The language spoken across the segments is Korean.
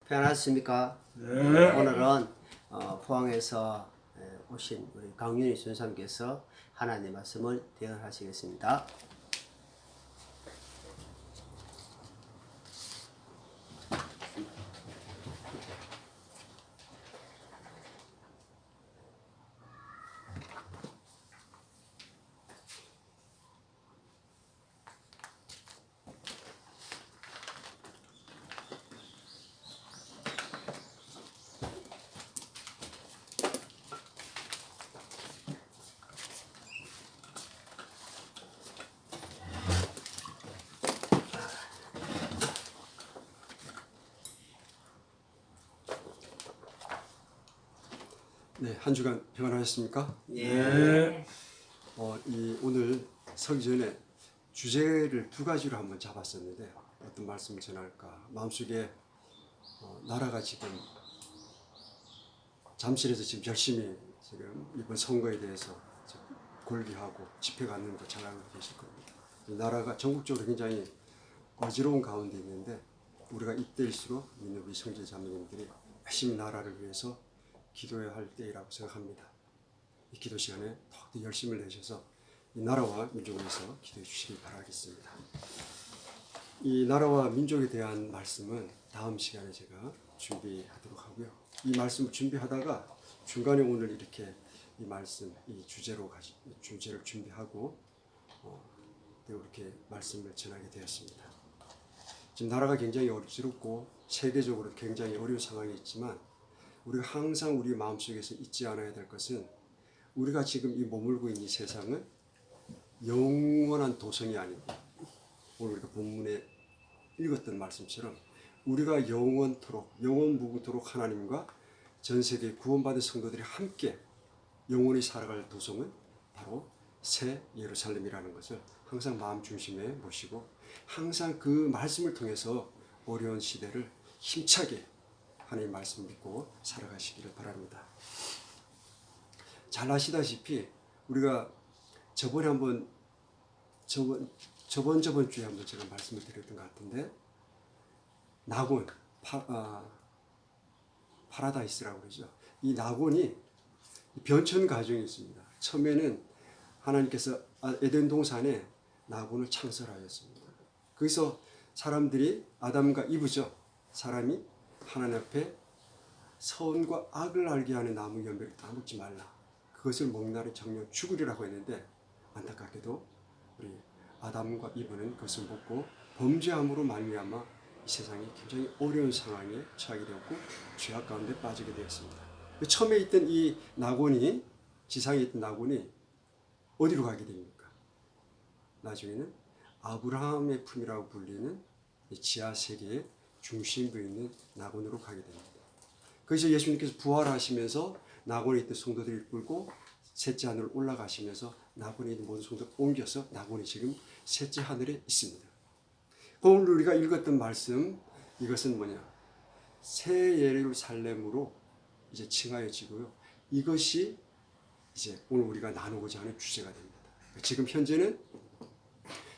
편안하십니까? 네. 오늘은 포항에서 오신 우리 강윤희 선생님께서 하나님의 말씀을 대언하시겠습니다. 네, 한 주간 평안하셨습니까? 예. 오늘 서기 전에 주제를 두 가지로 한번 잡았었는데 어떤 말씀을 전할까? 마음속에 나라가 지금 잠실에서 지금 열심히 지금 이번 선거에 대해서 골비하고 집회 갖는 거 잘 알고 계실 겁니다. 이 나라가 전국적으로 굉장히 어지러운 가운데 있는데 우리가 이때일수록 믿는 우리 형제 자매님들이 열심히 나라를 위해서 기도해야 할 때이라고 생각합니다. 이 기도 시간에 더욱더 열심을 내셔서 이 나라와 민족을 위해서 기도해 주시기 바라겠습니다. 이 나라와 민족에 대한 말씀은 다음 시간에 제가 준비하도록 하고요. 이 말씀을 준비하다가 중간에 오늘 이렇게 이 말씀, 이 주제를 준비하고 이렇게 말씀을 전하게 되었습니다. 지금 나라가 굉장히 어지럽고 세계적으로 굉장히 어려운 상황이 있지만 우리가 항상 우리 마음속에서 잊지 않아야 될 것은 우리가 지금 이 머물고 있는 이 세상은 영원한 도성이 아닙니다. 오늘 우리가 본문에 읽었던 말씀처럼 우리가 영원토록 영원무궁토록 하나님과 전 세계 구원받은 성도들이 함께 영원히 살아갈 도성은 바로 새 예루살렘이라는 것을 항상 마음 중심에 모시고 항상 그 말씀을 통해서 어려운 시대를 힘차게 하나님 말씀 믿고 살아가시기를 바랍니다. 잘 아시다시피 우리가 저번 주에 한번 제가 말씀을 드렸던 것 같은데 낙원 파라다이스라고 그러죠. 이 낙원이 변천 과정이 있습니다. 처음에는 하나님께서 에덴 동산에 낙원을 창설하였습니다. 거기서 사람들이 아담과 이브죠. 사람이 하나님 앞에 선과 악을 알게 하는 나무 열매를 다 먹지 말라. 그것을 먹는 날은 정녕 죽으리라고 했는데 안타깝게도 우리 아담과 이브는 그것을 먹고 범죄함으로 말미암아 이 세상이 굉장히 어려운 상황에 처하게 되었고 죄악 가운데 빠지게 되었습니다. 처음에 있던 이 낙원이 지상에 있던 낙원이 어디로 가게 됩니까? 나중에는 아브라함의 품이라고 불리는 지하 세계의 중심부에 있는 낙원으로 가게 됩니다. 거기서 예수님께서 부활하시면서 낙원에 있던 성도들을 끌고 셋째 하늘로 올라가시면서 낙원에 있는 모든 성도를 옮겨서 낙원이 지금 셋째 하늘에 있습니다. 오늘 우리가 읽었던 말씀 이것은 뭐냐? 새 예루살렘으로 이제 칭하여지고요. 이것이 이제 오늘 우리가 나누고자 하는 주제가 됩니다. 지금 현재는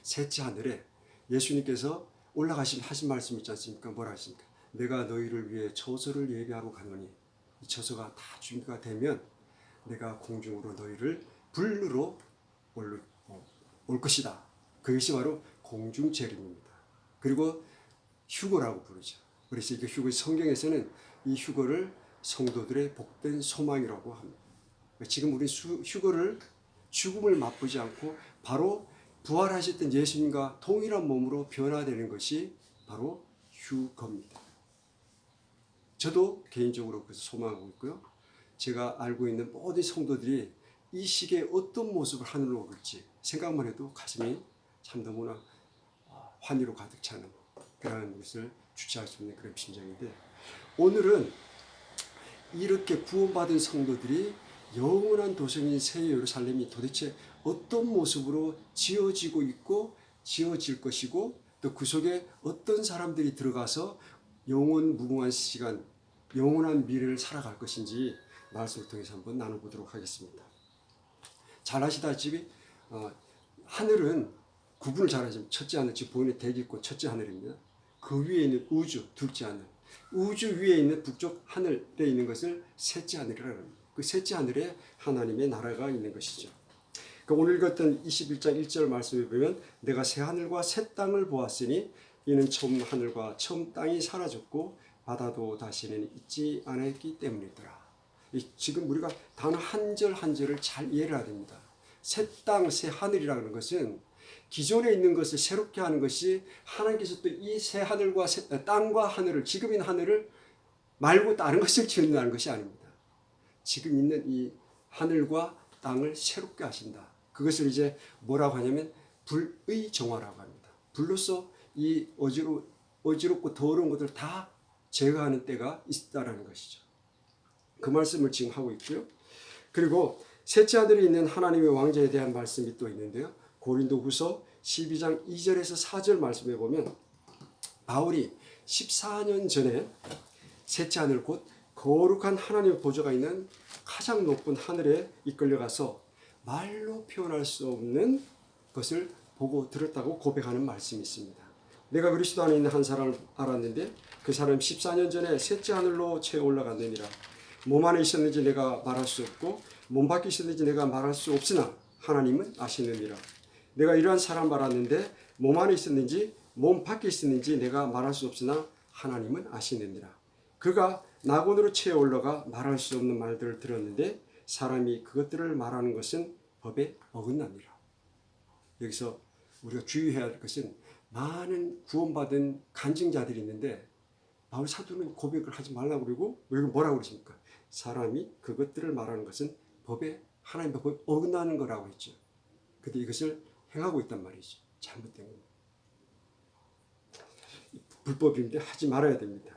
셋째 하늘에 예수님께서 올라가신 하신 말씀 있지 않습니까? 뭐라 하십니까? 내가 너희를 위해 처소를 예비하러 가노니 이 처소가 다 준비가 되면 내가 공중으로 너희를 불르러 올 것이다. 그것이 바로 공중 재림입니다. 그리고 휴거라고 부르죠. 그래서 이 휴거 성경에서는 이 휴거를 성도들의 복된 소망이라고 합니다. 지금 우리 휴거를 죽음을 맛보지 않고 바로 부활하셨던 예수님과 동일한 몸으로 변화되는 것이 바로 휴거입니다. 저도 개인적으로 그래서 소망하고 있고요. 제가 알고 있는 모든 성도들이 이 시기에 어떤 모습을 하늘로 오를지 생각만 해도 가슴이 참 너무나 환희로 가득 차는 그런 것을 주체할 수 있는 그런 심정인데 오늘은 이렇게 구원받은 성도들이 영원한 도성인 새 예루살렘이 도대체 어떤 모습으로 지어지고 있고 지어질 것이고 또 그 속에 어떤 사람들이 들어가서 영원 무궁한 시간, 영원한 미래를 살아갈 것인지 말씀을 통해서 한번 나눠보도록 하겠습니다. 잘 아시다시피 하늘은 구분을 잘 하시면 첫째 하늘, 즉 본인의 대기권 첫째 하늘입니다. 그 위에 있는 우주, 둘째 하늘. 우주 위에 있는 북쪽 하늘에 있는 것을 셋째 하늘이라고 합니다. 그 셋째 하늘에 하나님의 나라가 있는 것이죠. 오늘 읽었던 21장 1절 말씀에 보면 내가 새 하늘과 새 땅을 보았으니 이는 처음 하늘과 처음 땅이 사라졌고 바다도 다시는 있지 않았기 때문이더라. 지금 우리가 단어 한 절 한 절을 잘 이해를 해야 됩니다. 새 땅, 새 하늘이라는 것은 기존에 있는 것을 새롭게 하는 것이 하나님께서 또 이 새 하늘과 땅과 하늘을 지금 있는 하늘을 말고 다른 것을 지은다는 것이 아닙니다. 지금 있는 이 하늘과 땅을 새롭게 하신다. 그것을 이제 뭐라고 하냐면 불의 정화라고 합니다. 불로서 이 어지럽고 더러운 것들을 다 제거하는 때가 있다라는 것이죠. 그 말씀을 지금 하고 있고요. 그리고 셋째 하늘에 있는 하나님의 왕자에 대한 말씀이 또 있는데요. 고린도후서 12장 2절에서 4절 말씀에 보면 바울이 14년 전에 셋째 하늘 곧 거룩한 하나님의 보좌가 있는 가장 높은 하늘에 이끌려가서 말로 표현할 수 없는 것을 보고 들었다고 고백하는 말씀이 있습니다. 내가 그리스도 안에 있는 한 사람을 알았는데 그 사람이 14년 전에 셋째 하늘로 채워 올라갔느니라. 몸 안에 있었는지 내가 말할 수 없고 몸 밖에 있었는지 내가 말할 수 없으나 하나님은 아시느니라. 내가 이러한 사람 알았는데 몸 안에 있었는지 몸 밖에 있었는지 내가 말할 수 없으나 하나님은 아시느니라. 그가 낙원으로 채워 올라가 말할 수 없는 말들을 들었는데 사람이 그것들을 말하는 것은 법에 어긋납니다. 여기서 우리가 주의해야 할 것은 많은 구원받은 간증자들이 있는데 바울 사도는 고백을 하지 말라고 그러고 여기 뭐라고 그러십니까? 사람이 그것들을 말하는 것은 법에 하나님의 법에 어긋나는 거라고 했죠. 근데 이것을 행하고 있단 말이죠. 잘못된 겁니다. 불법인데 하지 말아야 됩니다.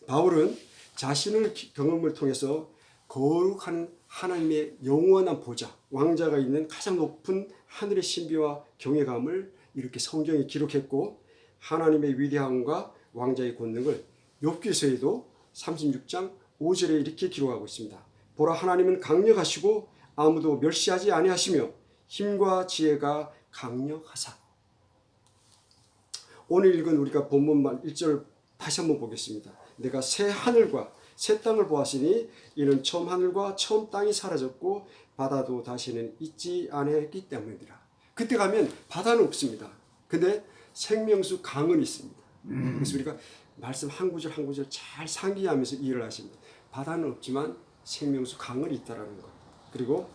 바울은 자신의 경험을 통해서 거룩한 하나님의 영원한 보좌, 왕자가 있는 가장 높은 하늘의 신비와 경외감을 이렇게 성경에 기록했고 하나님의 위대함과 왕자의 권능을 욥기서에도 36장 5절에 이렇게 기록하고 있습니다. 보라 하나님은 강력하시고 아무도 멸시하지 아니하시며 힘과 지혜가 강력하사. 오늘 읽은 우리가 본문만 1절 다시 한번 보겠습니다. 내가 새 하늘과 새 땅을 보았으니 이는 처음 하늘과 처음 땅이 사라졌고 바다도 다시는 있지 아니하였기 때문이라. 그때 가면 바다는 없습니다. 근데 생명수 강은 있습니다. 그래서 우리가 말씀 한 구절 한 구절 잘 상기하면서 이해를 하십니다. 바다는 없지만 생명수 강은 있다라는 것. 그리고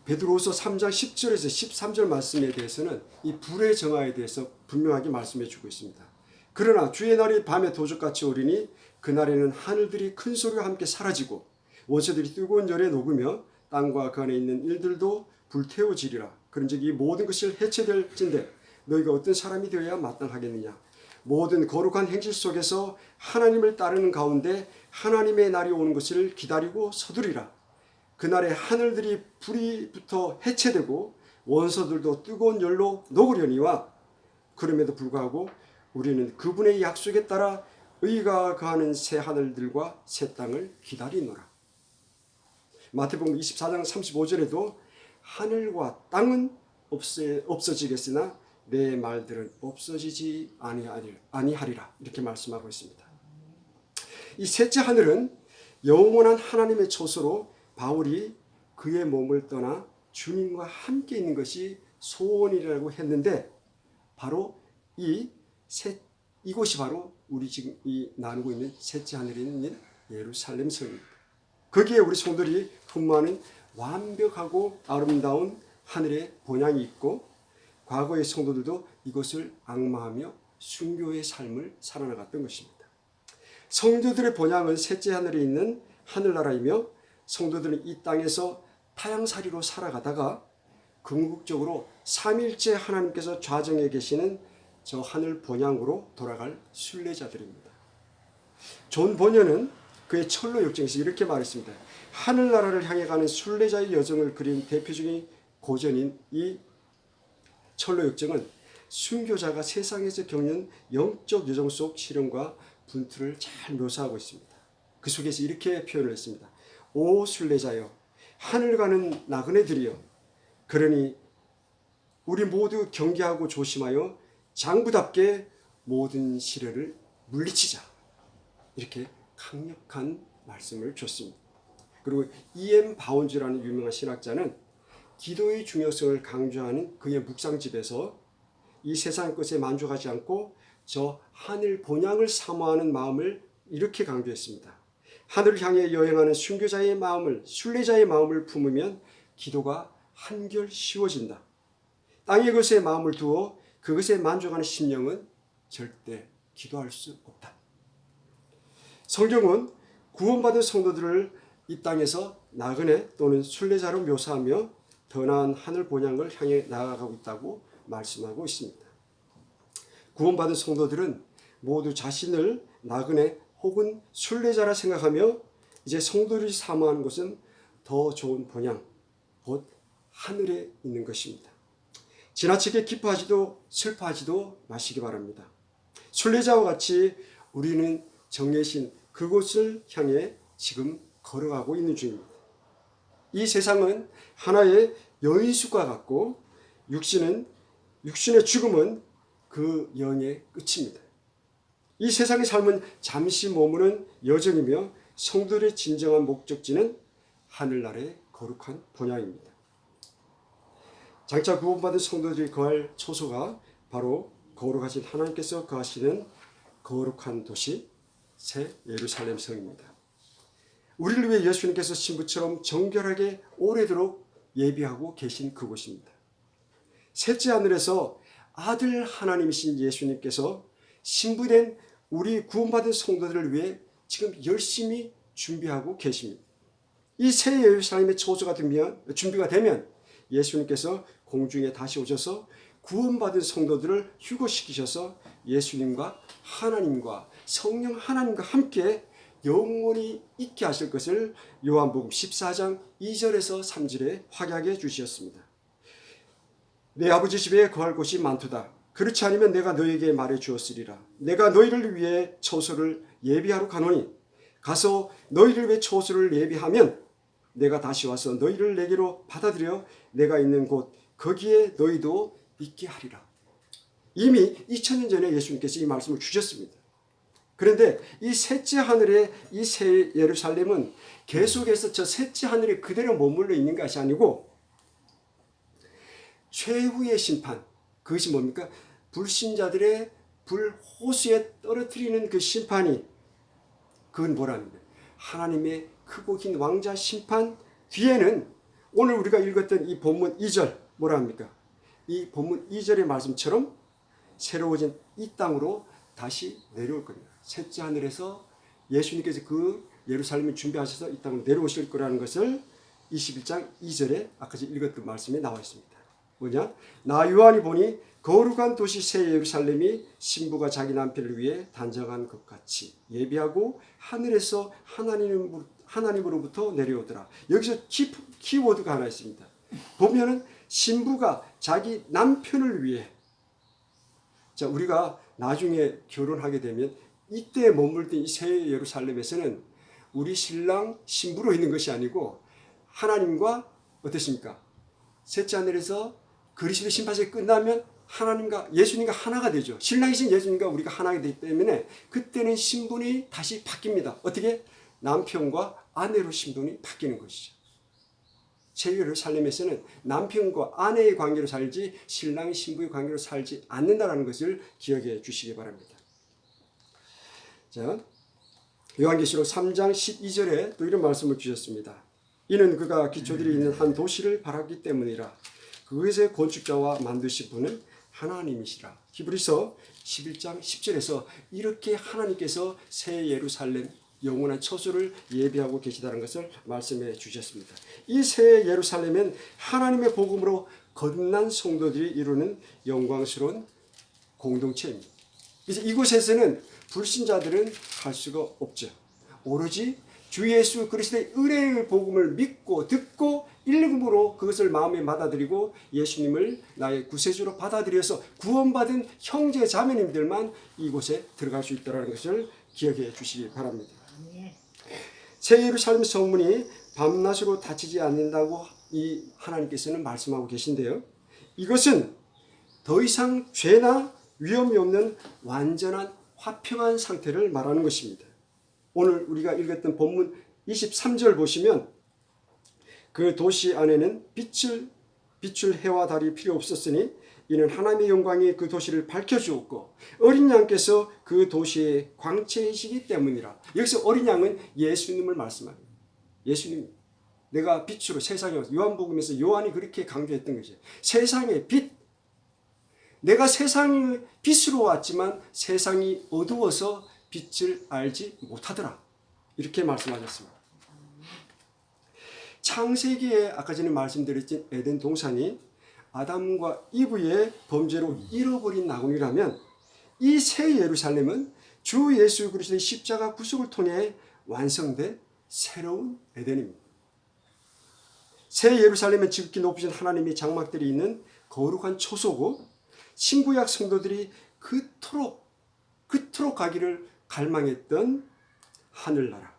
베드로후서 3장 10절에서 13절 말씀에 대해서는 이 불의 정화에 대해서 분명하게 말씀해 주고 있습니다. 그러나 주의 날이 밤에 도적같이 오리니 그날에는 하늘들이 큰 소리와 함께 사라지고 원수들이 뜨거운 열에 녹으며 땅과 그 안에 있는 일들도 불태워지리라. 그런즉 이 모든 것을 해체될진대 너희가 어떤 사람이 되어야 마땅하겠느냐. 모든 거룩한 행실 속에서 하나님을 따르는 가운데 하나님의 날이 오는 것을 기다리고 서두리라. 그날에 하늘들이 불이 붙어 해체되고 원소들도 뜨거운 열로 녹으려니와 그럼에도 불구하고 우리는 그분의 약속에 따라 의가 거하는 새 하늘들과 새 땅을 기다리노라. 마태복음 24장 35절에도 하늘과 땅은 없어지겠으나 내 말들은 없어지지 아니하리라 이렇게 말씀하고 있습니다. 이 셋째 하늘은 영원한 하나님의 초소로 바울이 그의 몸을 떠나 주님과 함께 있는 것이 소원이라고 했는데 바로 이곳이 바로 우리 지금 이 나누고 있는 셋째 하늘에 있는 예루살렘 성입니다. 거기에 우리 성도들이 품모하는 완벽하고 아름다운 하늘의 본향이 있고 과거의 성도들도 이것을 앙마하며 순교의 삶을 살아나갔던 것입니다. 성도들의 본향은 셋째 하늘에 있는 하늘나라이며 성도들은 이 땅에서 타향살이로 살아가다가 궁극적으로 삼일째 하나님께서 좌정에 계시는 저 하늘 본향으로 돌아갈 순례자들입니다. 존 버녀는 그의 철로 역정에서 이렇게 말했습니다. 하늘나라를 향해 가는 순례자의 여정을 그린 대표적인 고전인 이 철로 역정은 순교자가 세상에서 겪는 영적 여정 속 시련과 분투를 잘 묘사하고 있습니다. 그 속에서 이렇게 표현을 했습니다. 오 순례자여 하늘 가는 나그네들이여 그러니 우리 모두 경계하고 조심하여 장부답게 모든 시련을 물리치자. 이렇게 강력한 말씀을 줬습니다. 그리고 E.M. 바운즈라는 유명한 신학자는 기도의 중요성을 강조하는 그의 묵상집에서 이 세상 것에 만족하지 않고 저 하늘 본향을 사모하는 마음을 이렇게 강조했습니다. 하늘을 향해 여행하는 순교자의 마음을, 순례자의 마음을 품으면 기도가 한결 쉬워진다. 땅의 것에 마음을 두어 그것에 만족하는 심령은 절대 기도할 수 없다. 성경은 구원받은 성도들을 이 땅에서 나그네 또는 순례자로 묘사하며 더 나은 하늘 본향을 향해 나아가고 있다고 말씀하고 있습니다. 구원받은 성도들은 모두 자신을 나그네 혹은 순례자라 생각하며 이제 성도들이 사모하는 것은 더 좋은 본향, 곧 하늘에 있는 것입니다. 지나치게 기뻐하지도 슬퍼하지도 마시기 바랍니다. 순례자와 같이 우리는 정해진 그곳을 향해 지금 걸어가고 있는 중입니다. 이 세상은 하나의 여인숙과 같고 육신의 죽음은 그 영의 끝입니다. 이 세상의 삶은 잠시 머무는 여정이며 성도들의 진정한 목적지는 하늘나라의 거룩한 본향입니다. 장차 구원받은 성도들이 거할 초소가 바로 거룩하신 하나님께서 거하시는 거룩한 도시 새 예루살렘 성입니다. 우리를 위해 예수님께서 신부처럼 정결하게 오래도록 예비하고 계신 그곳입니다. 셋째 하늘에서 아들 하나님이신 예수님께서 신부된 우리 구원받은 성도들을 위해 지금 열심히 준비하고 계십니다. 이 새 예루살렘의 초소가 준비가 되면 예수님께서 공중에 다시 오셔서 구원받은 성도들을 휴거시키셔서 예수님과 하나님과 성령 하나님과 함께 영원히 있게 하실 것을 요한복음 14장 2절에서 3절에 확약해 주셨습니다. 내 아버지 집에 거할 곳이 많도다. 그렇지 않으면 내가 너희에게 말해 주었으리라. 내가 너희를 위해 초소를 예비하러 가노니 가서 너희를 위해 초소를 예비하면 내가 다시 와서 너희를 내게로 받아들여 내가 있는 곳 거기에 너희도 있게 하리라. 이미 2000년 전에 예수님께서 이 말씀을 주셨습니다. 그런데 이 셋째 하늘의 이 새 예루살렘은 계속해서 저 셋째 하늘에 그대로 머물러 있는 것이 아니고 최후의 심판, 그것이 뭡니까? 불신자들의 불호수에 떨어뜨리는 그 심판이, 그건 뭐랍니까? 하나님의 크고 긴 왕자 심판 뒤에는 오늘 우리가 읽었던 이 본문 2절 뭐랍니까? 이 본문 2절의 말씀처럼 새로워진 이 땅으로 다시 내려올 겁니다. 셋째 하늘에서 예수님께서 그 예루살렘을 준비하셔서 이 땅으로 내려오실 거라는 것을 21장 2절에 아까 읽었던 말씀에 나와 있습니다. 뭐냐? 나 요한이 보니 거룩한 도시 새 예루살렘이 신부가 자기 남편을 위해 단정한 것 같이 예비하고 하늘에서 하나님으로부터 내려오더라. 여기서 키워드가 하나 있습니다. 보면은 신부가 자기 남편을 위해, 자, 우리가 나중에 결혼하게 되면 이때 머물던 이 새 예루살렘에서는 우리 신랑 신부로 있는 것이 아니고 하나님과 어떻습니까? 셋째 하늘에서 그리스도 심판이 끝나면 하나님과 예수님과 하나가 되죠. 신랑이신 예수님과 우리가 하나가 되기 때문에 그때는 신분이 다시 바뀝니다. 어떻게? 남편과 아내로 신분이 바뀌는 것이죠. 새 예루살렘에서는 남편과 아내의 관계로 살지 신랑이 신부의 관계로 살지 않는다는 것을 기억해 주시기 바랍니다. 자, 요한계시록 3장 12절에 또 이런 말씀을 주셨습니다. 이는 그가 기초들이 있는 한 도시를 바라기 때문이라. 그것의 건축자와 만드신 분은 하나님이시라. 히브리서 11장 10절에서 이렇게 하나님께서 새 예루살렘 영원한 처소를 예비하고 계시다는 것을 말씀해 주셨습니다. 이 새 예루살렘은 하나님의 복음으로 거듭난 성도들이 이루는 영광스러운 공동체입니다. 이제 이곳에서는 불신자들은 갈 수가 없죠. 오로지 주 예수 그리스도의 은혜의 복음을 믿고 듣고 읽음으로 그것을 마음에 받아들이고 예수님을 나의 구세주로 받아들여서 구원받은 형제 자매님들만 이곳에 들어갈 수 있다는 것을 기억해 주시기 바랍니다. 새 예루살렘 성문이 밤낮으로 닫히지 않는다고 이 하나님께서는 말씀하고 계신데요. 이것은 더 이상 죄나 위험이 없는 완전한 화평한 상태를 말하는 것입니다. 오늘 우리가 읽었던 본문 23절 보시면 그 도시 안에는 비출 해와 달이 필요 없었으니 이는 하나님의 영광이 그 도시를 밝혀주었고 어린 양께서 그 도시의 광채이시기 때문이라. 여기서 어린 양은 예수님을 말씀합니다. 예수님, 내가 빛으로 세상에 와서 요한복음에서 요한이 그렇게 강조했던 거죠. 세상의 빛. 내가 세상의 빛으로 왔지만 세상이 어두워서 빛을 알지 못하더라. 이렇게 말씀하셨습니다. 창세기에 아까 전에 말씀드렸던 에덴 동산이 아담과 이브의 범죄로 잃어버린 나군이라면 이 새 예루살렘은 주 예수 그리스도의 십자가 구속을 통해 완성된 새로운 에덴입니다. 새 예루살렘은 지극히 높으신 하나님의 장막들이 있는 거룩한 초소고 신구약 성도들이 그토록 가기를 갈망했던 하늘나라,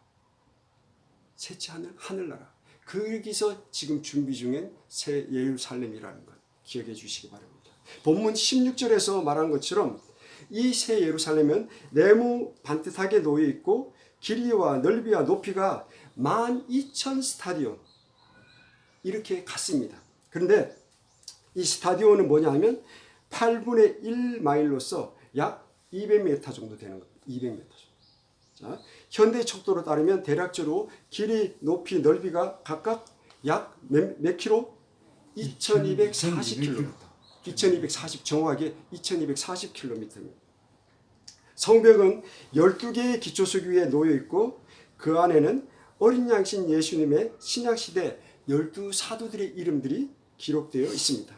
셋째 하늘나라. 거기서 지금 준비 중인 새 예루살렘이라는 것 기억해 주시기 바랍니다. 본문 16절에서 말한 것처럼 이 새 예루살렘은 네모 반듯하게 놓여 있고 길이와 넓이와 높이가 12,000 스타디온 이렇게 같습니다. 그런데 이 스타디온은 뭐냐 하면 8분의 1마일로서 약 200m 정도 되는 겁니다. 200m 정도. 자, 현대 척도로 따르면 대략적으로 길이, 높이, 넓이가 각각 약 몇 킬로? 2240km. 2240, 정확하게 2240km입니다. 성벽은 12개의 기초석 위에 놓여 있고 그 안에는 어린 양신 예수님의 신약시대 12사도들의 이름들이 기록되어 있습니다.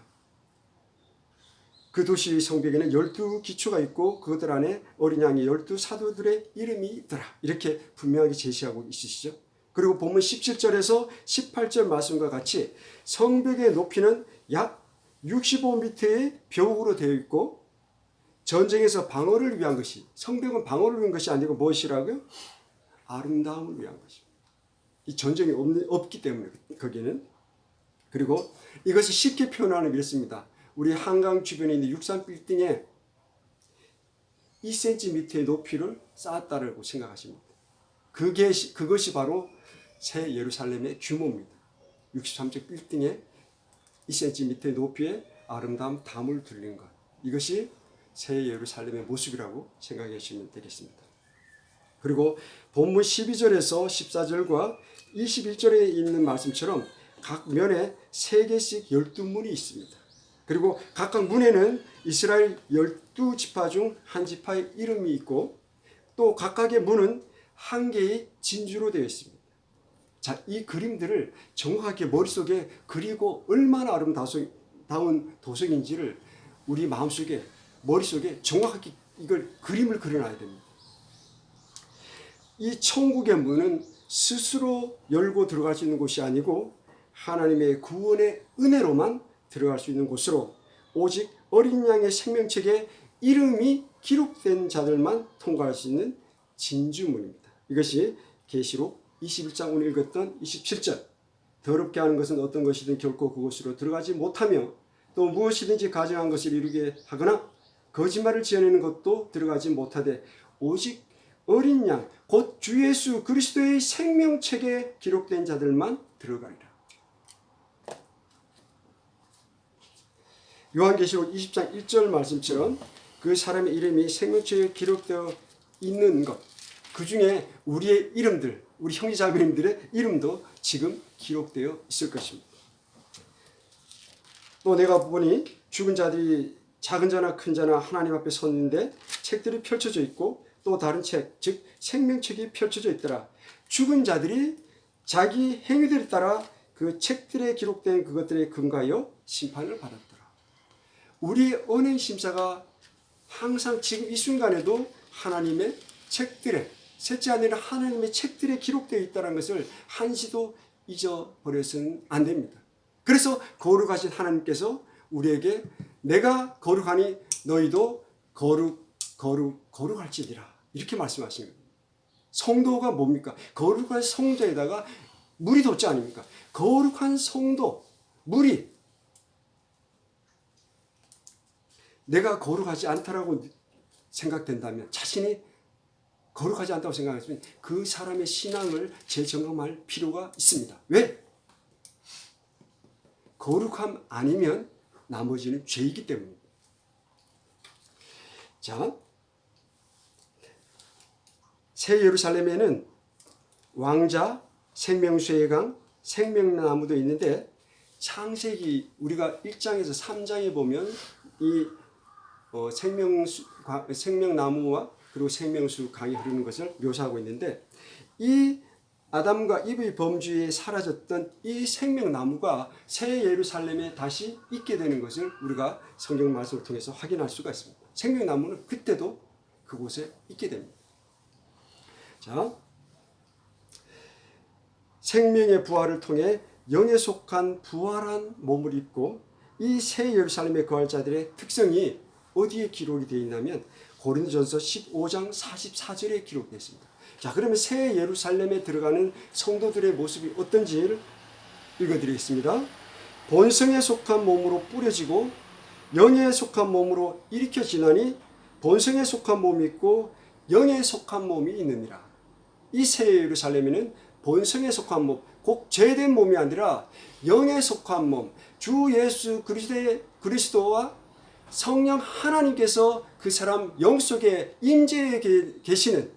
그 도시 성벽에는 12기초가 있고 그것들 안에 어린 양의 12사도들의 이름이 있더라. 이렇게 분명하게 제시하고 있으시죠. 그리고 본문 17절에서 18절 말씀과 같이 성벽의 높이는 약 65m의 벽으로 되어 있고 전쟁에서 방어를 위한 것이, 성벽은 방어를 위한 것이 아니고 무엇이라고요? 아름다움을 위한 것입니다. 이 전쟁이 없기 때문에 거기는. 그리고 이것이 쉽게 표현하는 이렇습니다. 우리 한강 주변에 있는 63빌딩에 2cm의 높이를 쌓았다고 생각하십니다. 그것이 바로 새 예루살렘의 규모입니다. 63층 빌딩에 2cm 높이의 아름다운 담을 둘린 것. 이것이 새 예루살렘의 모습이라고 생각해 주시면 되겠습니다. 그리고 본문 12절에서 14절과 21절에 있는 말씀처럼 각 면에 3개씩 12문이 있습니다. 그리고 각각 문에는 이스라엘 12지파 중 한 지파의 이름이 있고 또 각각의 문은 한 개의 진주로 되어 있습니다. 자, 이 그림들을 정확하게 머릿속에 그리고 얼마나 아름다운 도성인지를 우리 마음속에 머릿속에 정확하게 이걸 그림을 그려놔야 됩니다. 이 천국의 문은 스스로 열고 들어갈 수 있는 곳이 아니고 하나님의 구원의 은혜로만 들어갈 수 있는 곳으로 오직 어린 양의 생명책에 이름이 기록된 자들만 통과할 수 있는 진주문입니다. 이것이 계시록 21장 오늘 읽었던 27절. 더럽게 하는 것은 어떤 것이든 결코 그곳으로 들어가지 못하며 또 무엇이든지 가증한 것을 이루게 하거나 거짓말을 지어내는 것도 들어가지 못하되 오직 어린 양 곧 주 예수 그리스도의 생명책에 기록된 자들만 들어가리라. 요한계시록 20장 1절 말씀처럼 그 사람의 이름이 생명책에 기록되어 있는 것, 그 중에 우리의 이름들, 우리 형제자매님들의 이름도 지금 기록되어 있을 것입니다. 또 내가 보니 죽은 자들이 작은 자나 큰 자나 하나님 앞에 섰는데 책들이 펼쳐져 있고 또 다른 책, 즉 생명책이 펼쳐져 있더라. 죽은 자들이 자기 행위들에 따라 그 책들에 기록된 그것들에 근거하여 심판을 받았더라. 우리의 은행 심사가 항상 지금 이 순간에도 하나님의 책들에, 셋째 아니라 하나님의 책들에 기록되어 있다는 것을 한시도 잊어버려서는 안 됩니다. 그래서 거룩하신 하나님께서 우리에게 내가 거룩하니 너희도 거룩할지니라 이렇게 말씀하시는 겁니다. 성도가 뭡니까? 거룩한 성도에다가 물이 돋지 아닙니까? 거룩한 성도, 물이 내가 거룩하지 않다라고 생각된다면, 자신이 거룩하지 않다고 생각했으면 그 사람의 신앙을 재점검할 필요가 있습니다. 왜? 거룩함 아니면 나머지는 죄이기 때문입니다. 자, 새 예루살렘에는 왕자, 생명수의 강, 생명나무도 있는데, 창세기 우리가 1장에서 3장에 보면 이 생명나무와 그리고 생명수 강이 흐르는 것을 묘사하고 있는데, 이 아담과 이브의 범죄에 사라졌던 이 생명나무가 새 예루살렘에 다시 있게 되는 것을 우리가 성경 말씀을 통해서 확인할 수가 있습니다. 생명나무는 그때도 그곳에 있게 됩니다. 자, 생명의 부활을 통해 영에 속한 부활한 몸을 입고, 이 새 예루살렘에 거할 자들의 특성이 어디에 기록이 되어 있냐면 고린도전서 15장 44절에 기록되어 있습니다. 자, 그러면 새 예루살렘에 들어가는 성도들의 모습이 어떤지를 읽어드리겠습니다. 본성에 속한 몸으로 뿌려지고 영에 속한 몸으로 일으켜지나니, 본성에 속한 몸이 있고 영에 속한 몸이 있느니라. 이 새 예루살렘에는 본성에 속한 몸, 꼭 죄된 몸이 아니라 영에 속한 몸, 주 예수 그리스도와 성령 하나님께서 그 사람 영 속에 임재해 계시는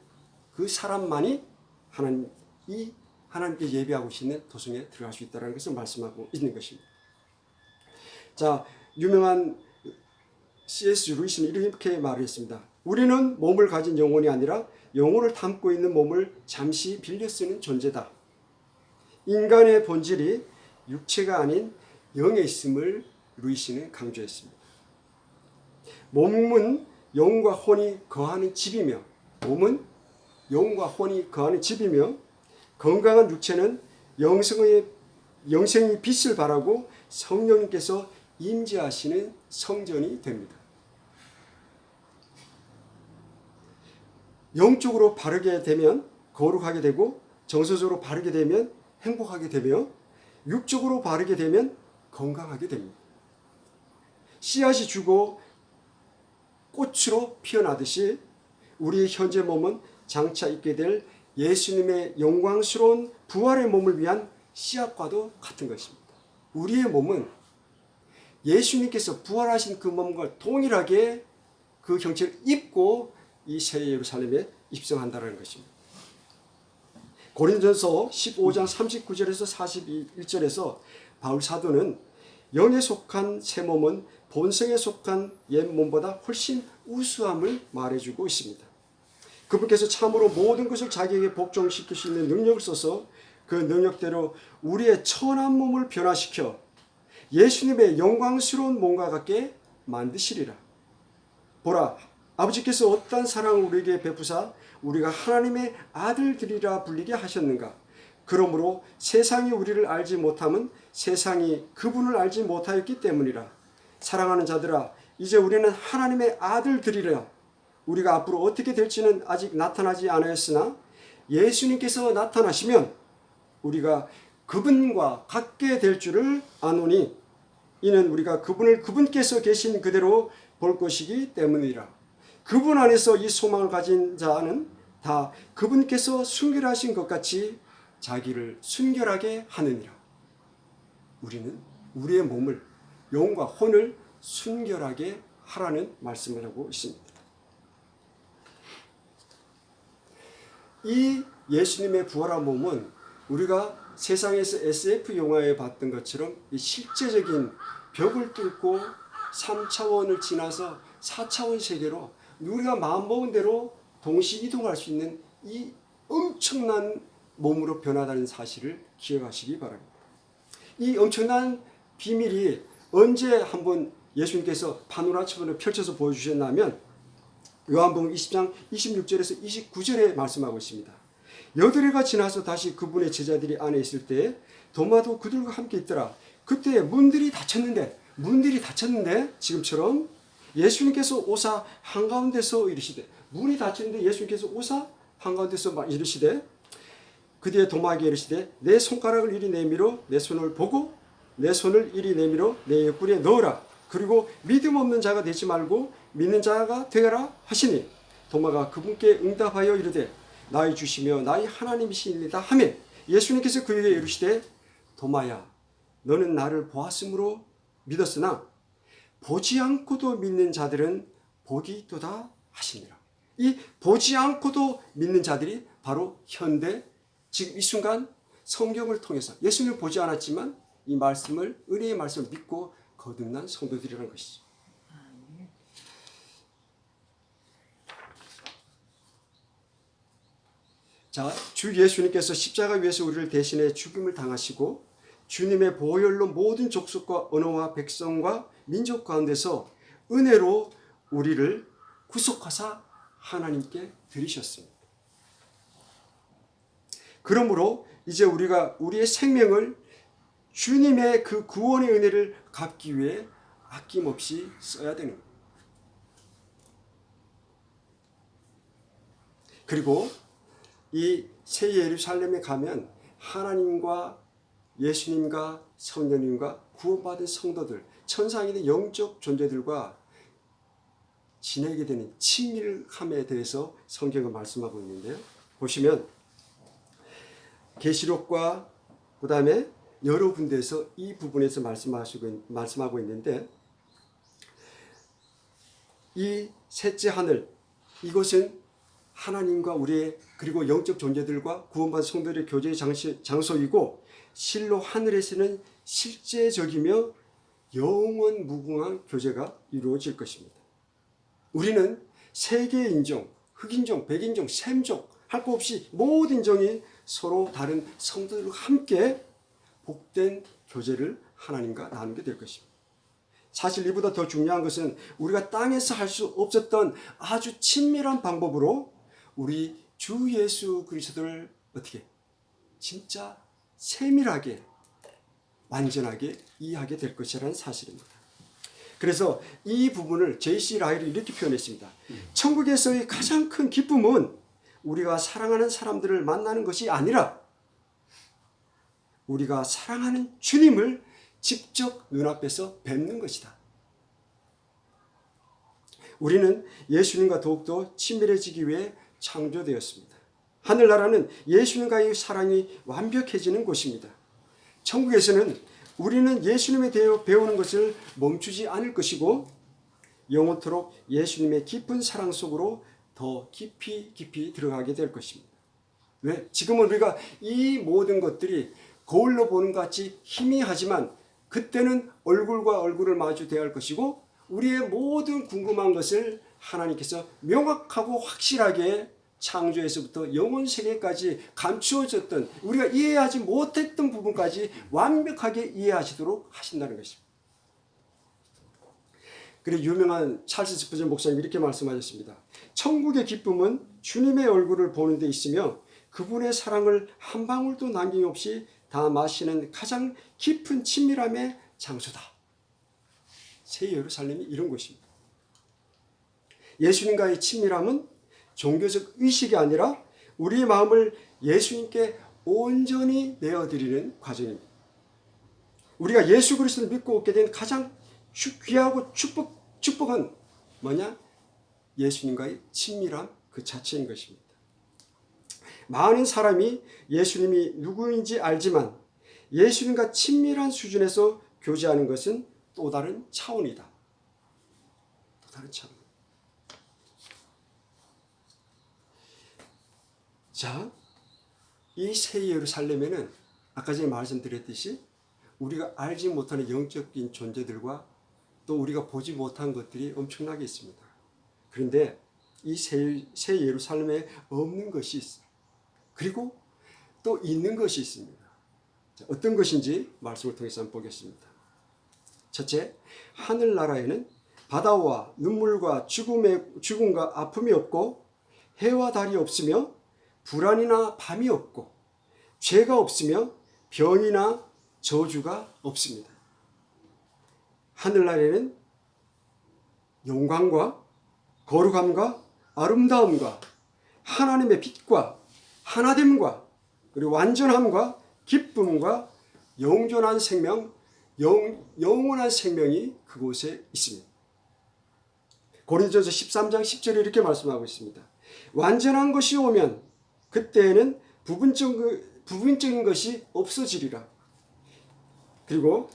그 사람만이 하나님께 예배하고 계시는 도성에 들어갈 수 있다는 것을 말씀하고 있는 것입니다. 자, 유명한 C.S. 루이스는 이렇게 말했습니다. 우리는 몸을 가진 영혼이 아니라 영혼을 담고 있는 몸을 잠시 빌려 쓰는 존재다. 인간의 본질이 육체가 아닌 영에 있음을 루이스는 강조했습니다. 몸은 영과 혼이 거하는 집이며, 건강한 육체는 영생의 빛을 발하고 성령님께서 임재하시는 성전이 됩니다. 영적으로 바르게 되면 거룩하게 되고, 정서적으로 바르게 되면 행복하게 되며, 육적으로 바르게 되면 건강하게 됩니다. 씨앗이 주고 꽃으로 피어나듯이 우리의 현재 몸은 장차 있게 될 예수님의 영광스러운 부활의 몸을 위한 씨앗과도 같은 것입니다. 우리의 몸은 예수님께서 부활하신 그 몸과 동일하게 그 형체를 입고 이 새 예루살렘에 입성한다는 것입니다. 고린도전서 15장 39절에서 41절에서 바울 사도는 영에 속한 새 몸은 본성에 속한 옛 몸보다 훨씬 우수함을 말해주고 있습니다. 그분께서 참으로 모든 것을 자기에게 복종시킬 수 있는 능력을 써서 그 능력대로 우리의 천한 몸을 변화시켜 예수님의 영광스러운 몸과 같게 만드시리라. 보라, 아버지께서 어떠한 사랑을 우리에게 베푸사 우리가 하나님의 아들들이라 불리게 하셨는가. 그러므로 세상이 우리를 알지 못함은 세상이 그분을 알지 못하였기 때문이라. 사랑하는 자들아, 이제 우리는 하나님의 아들들이라. 우리가 앞으로 어떻게 될지는 아직 나타나지 않았으나 예수님께서 나타나시면 우리가 그분과 같게 될 줄을 아노니, 이는 우리가 그분을 그분께서 계신 그대로 볼 것이기 때문이라. 그분 안에서 이 소망을 가진 자는 다 그분께서 순결하신 것 같이 자기를 순결하게 하느니라. 우리는 우리의 몸을, 영과 혼을 순결하게 하라는 말씀을 하고 있습니다. 이 예수님의 부활한 몸은 우리가 세상에서 SF 영화에 봤던 것처럼 이 실제적인 벽을 뚫고 3차원을 지나서 4차원 세계로 우리가 마음먹은 대로 동시 이동할 수 있는 이 엄청난 몸으로 변화하는 사실을 기억하시기 바랍니다. 이 엄청난 비밀이 언제 한번 예수님께서 파노라처럼 펼쳐서 보여주셨냐면 요한복음 20장 26절에서 29절에 말씀하고 있습니다. 여드레가 지나서 다시 그분의 제자들이 안에 있을 때 도마도 그들과 함께 있더라. 그때 문들이 닫혔는데 지금처럼 예수님께서 오사 한가운데서 이르시되, 문이 닫혔는데 예수님께서 오사 한가운데서 이르시되, 그 뒤에 도마에게 이르시되 내 손가락을 이리 내밀어 내 손을 보고 내 손을 이리 내밀어 내 옆구리에 넣으라. 그리고 믿음 없는 자가 되지 말고 믿는 자가 되라 하시니 도마가 그분께 응답하여 이르되 나의 주시며 나의 하나님이시니이다 하매 예수님께서 그에게 이르시되 도마야 너는 나를 보았으므로 믿었으나 보지 않고도 믿는 자들은 복이 있도다 하시니라. 이 보지 않고도 믿는 자들이 바로 현대 지금 이 순간 성경을 통해서 예수님을 보지 않았지만 이 말씀을 은혜의 말씀을 믿고 거듭난 성도들이라는 것이죠. 자, 주 예수님께서 십자가 위에서 우리를 대신해 죽임을 당하시고 주님의 보혈로 모든 족속과 언어와 백성과 민족 가운데서 은혜로 우리를 구속하사 하나님께 드리셨습니다. 그러므로 이제 우리가 우리의 생명을 주님의 그 구원의 은혜를 갚기 위해 아낌없이 써야 되는 거예요. 그리고 이 새 예루살렘에 가면 하나님과 예수님과 성령님과 구원받은 성도들, 천상인의 영적 존재들과 지내게 되는 친밀함에 대해서 성경은 말씀하고 있는데요. 보시면 계시록과 그 다음에 여러 군데에서 이 부분에서 말씀하고 있는데 이 셋째 하늘 이것은 하나님과 우리의 그리고 영적 존재들과 구원받은 성도들의 교제의 장소이고 실로 하늘에서는 실제적이며 영원 무궁한 교제가 이루어질 것입니다. 우리는 세계 인종, 흑인종, 백인종, 샘종 할 것 없이 모든 인종이 서로 다른 성도들과 함께 복된 교제를 하나님과 나누게 될 것입니다. 사실 이보다 더 중요한 것은 우리가 땅에서 할 수 없었던 아주 친밀한 방법으로 우리 주 예수 그리스도를 어떻게 진짜 세밀하게 완전하게 이해하게 될 것이라는 사실입니다. 그래서 이 부분을 J.C. 라일이 이렇게 표현했습니다. 천국에서의 가장 큰 기쁨은 우리가 사랑하는 사람들을 만나는 것이 아니라 우리가 사랑하는 주님을 직접 눈앞에서 뵙는 것이다. 우리는 예수님과 더욱더 친밀해지기 위해 창조되었습니다. 하늘나라는 예수님과의 사랑이 완벽해지는 곳입니다. 천국에서는 우리는 예수님에 대해 배우는 것을 멈추지 않을 것이고 영원토록 예수님의 깊은 사랑 속으로 더 깊이 들어가게 될 것입니다. 왜? 지금은 우리가 이 모든 것들이 거울로 보는 것 같이 희미하지만 그때는 얼굴과 얼굴을 마주 대할 것이고 우리의 모든 궁금한 것을 하나님께서 명확하고 확실하게 창조에서부터 영원 세계까지 감추어졌던 우리가 이해하지 못했던 부분까지 완벽하게 이해하시도록 하신다는 것입니다. 그리고 유명한 찰스 스푸전 목사님이 이렇게 말씀하셨습니다. 천국의 기쁨은 주님의 얼굴을 보는 데 있으며 그분의 사랑을 한 방울도 남김없이 다 마시는 가장 깊은 친밀함의 장소다. 새 예루살렘이 이런 곳입니다. 예수님과의 친밀함은 종교적 의식이 아니라 우리의 마음을 예수님께 온전히 내어드리는 과정입니다. 우리가 예수 그리스도를 믿고 얻게 된 가장 귀하고 축복은 뭐냐? 예수님과의 친밀함 그 자체인 것입니다. 많은 사람이 예수님이 누구인지 알지만 예수님과 친밀한 수준에서 교제하는 것은 또 다른 차원이다. 또 다른 차원. 자, 이 새 예루살렘에는 아까 전에 말씀드렸듯이 우리가 알지 못하는 영적인 존재들과 또 우리가 보지 못한 것들이 엄청나게 있습니다. 그런데 이 새 예루살렘에 없는 것이 있어요. 그리고 또 있는 것이 있습니다. 자, 어떤 것인지 말씀을 통해서 한번 보겠습니다. 첫째, 하늘나라에는 바다와 눈물과 죽음과 아픔이 없고 해와 달이 없으며 불안이나 밤이 없고 죄가 없으며 병이나 저주가 없습니다. 하늘나라에는 영광과 거룩함과 아름다움과 하나님의 빛과 하나됨과 그리고 완전함과 기쁨과 영존한 생명, 영원한 생명이 그곳에 있습니다. 고린도전서 13장 10절에 이렇게 말씀하고 있습니다. 완전한 것이 오면 그때에는 부분적인 것이 없어지리라. 그리고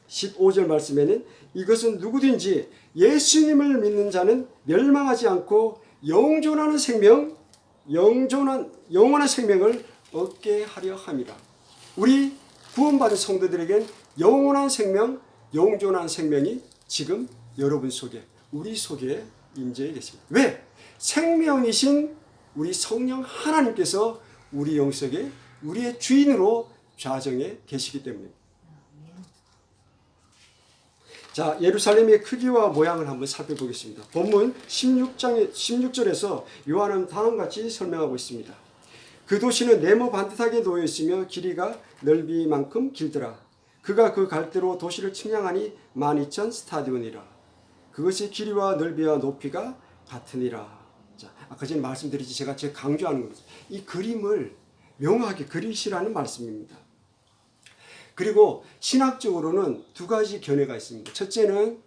15절 말씀에는 이것은 누구든지 예수님을 믿는 자는 멸망하지 않고 영원한 생명을 얻게 하려 함이라. 우리 구원받은 성도들에겐 영원한 생명이 지금 여러분 속에, 우리 속에 임재해 계십니다. 왜? 생명이신 우리 성령 하나님께서 우리 영속에 우리의 주인으로 좌정해 계시기 때문입니다. 자, 예루살렘의 크기와 모양을 한번 살펴보겠습니다. 본문 16절에서 요한은 다음같이 설명하고 있습니다. 그 도시는 네모 반듯하게 놓여 있으며 길이가 넓이만큼 길더라. 그가 그 갈대로 도시를 측량하니 12,000 스타디온이라. 그것이 길이와 넓이와 높이가 같으니라. 자, 아까 전에 말씀드렸지 제가 강조하는 겁니다. 이 그림을 명확하게 그리시라는 말씀입니다. 그리고 신학적으로는 두 가지 견해가 있습니다. 첫째는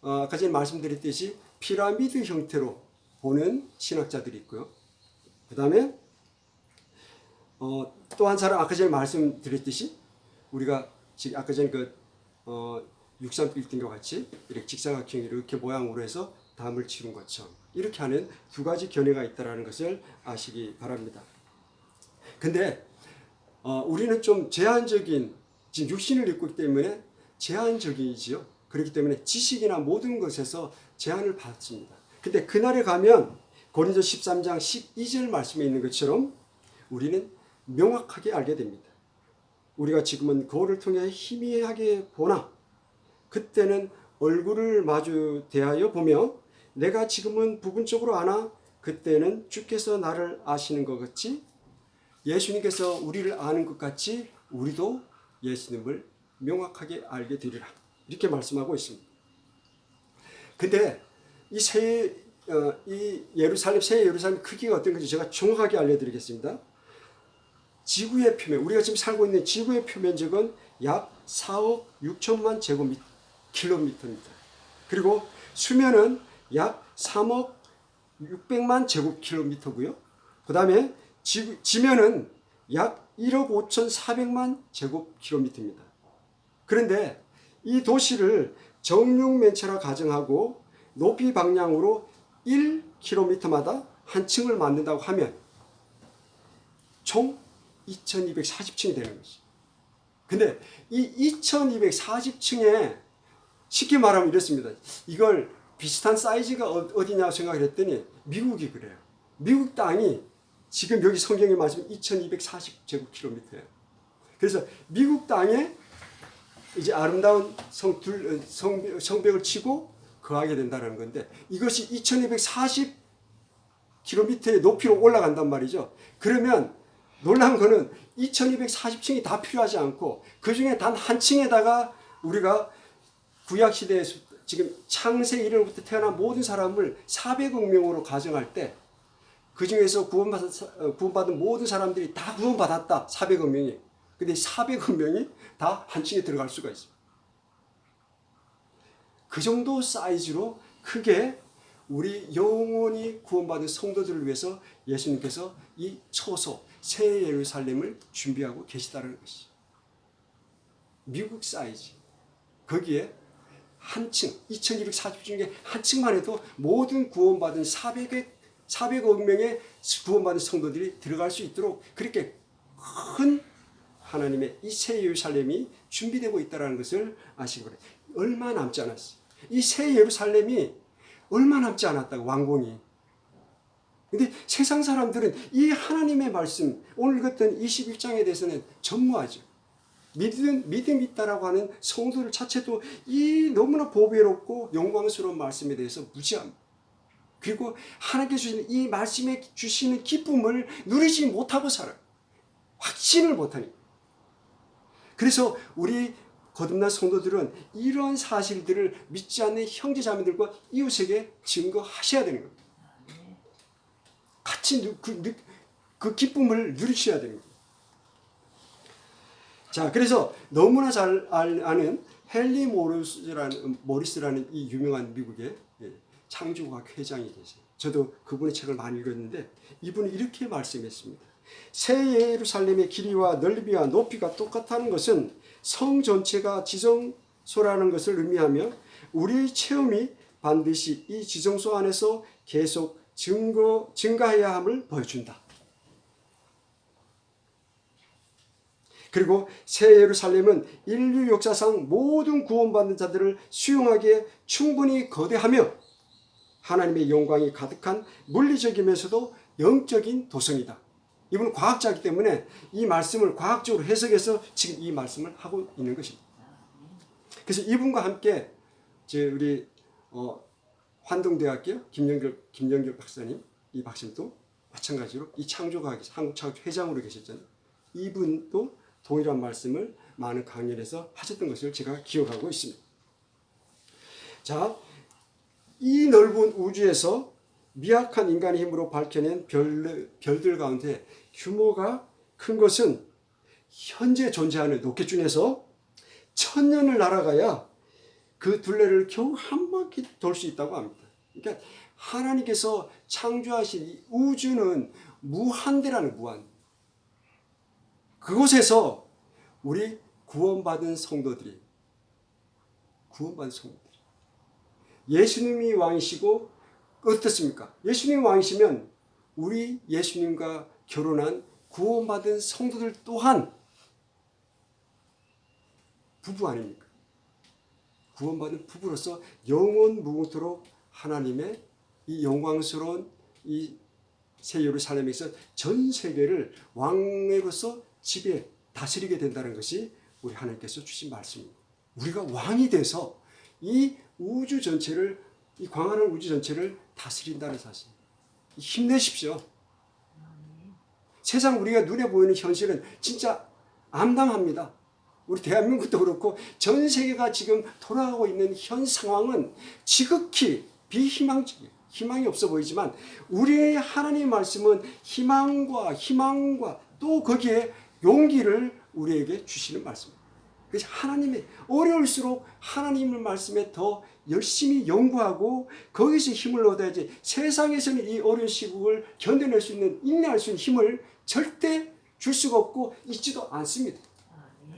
아까 전에 말씀드렸듯이 피라미드 형태로 보는 신학자들이 있고요. 그 다음에 또 한 사람 아까 전에 말씀드렸듯이 우리가 지금 아까 전에 63 빌딩과 같이 이렇게 직사각형 이렇게 모양으로 해서 담을 치는 것처럼 이렇게 하는 두 가지 견해가 있다는 것을 아시기 바랍니다. 근데 우리는 좀 제한적인 지금 육신을 입고 있기 때문에 제한적이지요. 그렇기 때문에 지식이나 모든 것에서 제한을 받습니다. 근데 그날에 가면 고린도 13장 12절 말씀에 있는 것처럼 우리는 명확하게 알게 됩니다. 우리가 지금은 거울을 통해 희미하게 보나 그때는 얼굴을 마주 대하여 보며 내가 지금은 부분적으로 아나 그때는 주께서 나를 아시는 것 같이 예수님께서 우리를 아는 것 같이 우리도 예수님을 명확하게 알게 되리라. 이렇게 말씀하고 있습니다. 근데 새 예루살렘 크기가 어떤 건지 제가 정확하게 알려드리겠습니다. 지구의 표면, 우리가 지금 살고 있는 지구의 표면적은 약 4억 6천만 제곱킬로미터입니다. 그리고 수면은 약 3억 600만 제곱킬로미터고요. 그 다음에 지면은 약 1억 5,400만 제곱킬로미터입니다. 그런데 이 도시를 정육면체라 가정하고 높이 방향으로 1km마다 한 층을 만든다고 하면 총 2240층이 되는 것이죠. 근데 이 2240층에 쉽게 말하면 이렇습니다. 이걸 비슷한 사이즈가 어디냐 생각을 했더니 미국이 그래요. 미국 땅이 지금 여기 성경에 말씀 2240제곱킬로미터예요. 그래서 미국 땅에 이제 아름다운 성벽을 치고 거하게 된다는 건데 이것이 2240km의 높이로 올라간단 말이죠. 그러면 놀라운 거는 2240층이 다 필요하지 않고 그 중에 단 한 층에다가 우리가 구약시대에서 지금 창세 이래로부터 태어난 모든 사람을 400억 명으로 가정할 때 그 중에서 구원받은 모든 사람들이 다 구원받았다. 400억 명이. 근데 400억 명이 다 한 층에 들어갈 수가 있습니다. 그 정도 사이즈로 크게 우리 영원히 구원받은 성도들을 위해서 예수님께서 이 초소, 새 예루살렘을 준비하고 계시다는 것이죠. 미국 사이즈. 거기에 한 층, 2240 중에 한 층만 해도 모든 구원받은 400억 명의 구원받은 성도들이 들어갈 수 있도록 그렇게 큰 하나님의 이 새 예루살렘이 준비되고 있다는 것을 아시기 바랍니다. 얼마 남지 않았어요. 이 새 예루살렘이 얼마 남지 않았다고 왕궁이. 근데 세상 사람들은 이 하나님의 말씀 오늘 읽었던 21장에 대해서는 전무하죠. 믿음 있다라고 하는 성도들 자체도 이 너무나 보배롭고 영광스러운 말씀에 대해서 무지합니다. 그리고 하나님께서 주시는 이 말씀에 주시는 기쁨을 누리지 못하고 살아요. 확신을 못하니까. 그래서 우리 거듭난 성도들은 이런 사실들을 믿지 않는 형제자매들과 이웃에게 증거하셔야 되는 겁니다. 같이 그 기쁨을 누리셔야 되는 겁니다. 자, 그래서 너무나 잘 아는 헨리 모리스라는 이 유명한 미국의 창조과학 회장이 계세요. 저도 그분의 책을 많이 읽었는데 이분은 이렇게 말씀했습니다. 새 예루살렘의 길이와 넓이와 높이가 똑같다는 것은 성 전체가 지정소라는 것을 의미하며 우리의 체험이 반드시 이 지정소 안에서 계속 증가해야 함을 보여준다. 그리고 새 예루살렘은 인류 역사상 모든 구원받는 자들을 수용하기에 충분히 거대하며 하나님의 영광이 가득한 물리적이면서도 영적인 도성이다. 이분은 과학자이기 때문에 이 말씀을 과학적으로 해석해서 지금 이 말씀을 하고 있는 것입니다. 그래서 이분과 함께 우리 환동대학교 김영결 박사님, 이 박사님도 마찬가지로 이 창조과학에서 한국창조 회장으로 계셨잖아요. 이분도 동일한 말씀을 많은 강연에서 하셨던 것을 제가 기억하고 있습니다. 자, 이 넓은 우주에서 미약한 인간의 힘으로 밝혀낸 별들 가운데 규모가 큰 것은 현재 존재하는 로켓 중에서 1000년을 날아가야 그 둘레를 겨우 한 바퀴 돌 수 있다고 합니다. 그러니까 하나님께서 창조하신 이 우주는 무한대라는 무한. 그곳에서 우리 구원받은 성도들이 예수님이 왕이시고 어떻습니까? 예수님이 왕이시면 우리 예수님과 결혼한 구원받은 성도들 또한 부부 아닙니까? 구원받은 부부로서 영원 무궁토록 하나님의 이 영광스러운 이 새 예루살렘에서 전 세계를 왕으로서 지배 다스리게 된다는 것이 우리 하나님께서 주신 말씀입니다. 우리가 왕이 돼서 이 우주 전체를, 이 광활한 우주 전체를 다스린다는 사실. 힘내십시오. 세상 우리가 눈에 보이는 현실은 진짜 암담합니다. 우리 대한민국도 그렇고 전 세계가 지금 돌아가고 있는 현 상황은 지극히 비희망적이에요. 희망이 없어 보이지만 우리의 하나님의 말씀은 희망과 또 거기에 용기를 우리에게 주시는 말씀입니다. 그래서 하나님의 어려울수록 하나님의 말씀에 더 열심히 연구하고 거기서 힘을 얻어야지 세상에서는 이 어려운 시국을 견뎌낼 수 있는 인내할 수 있는 힘을 절대 줄 수가 없고 있지도 않습니다.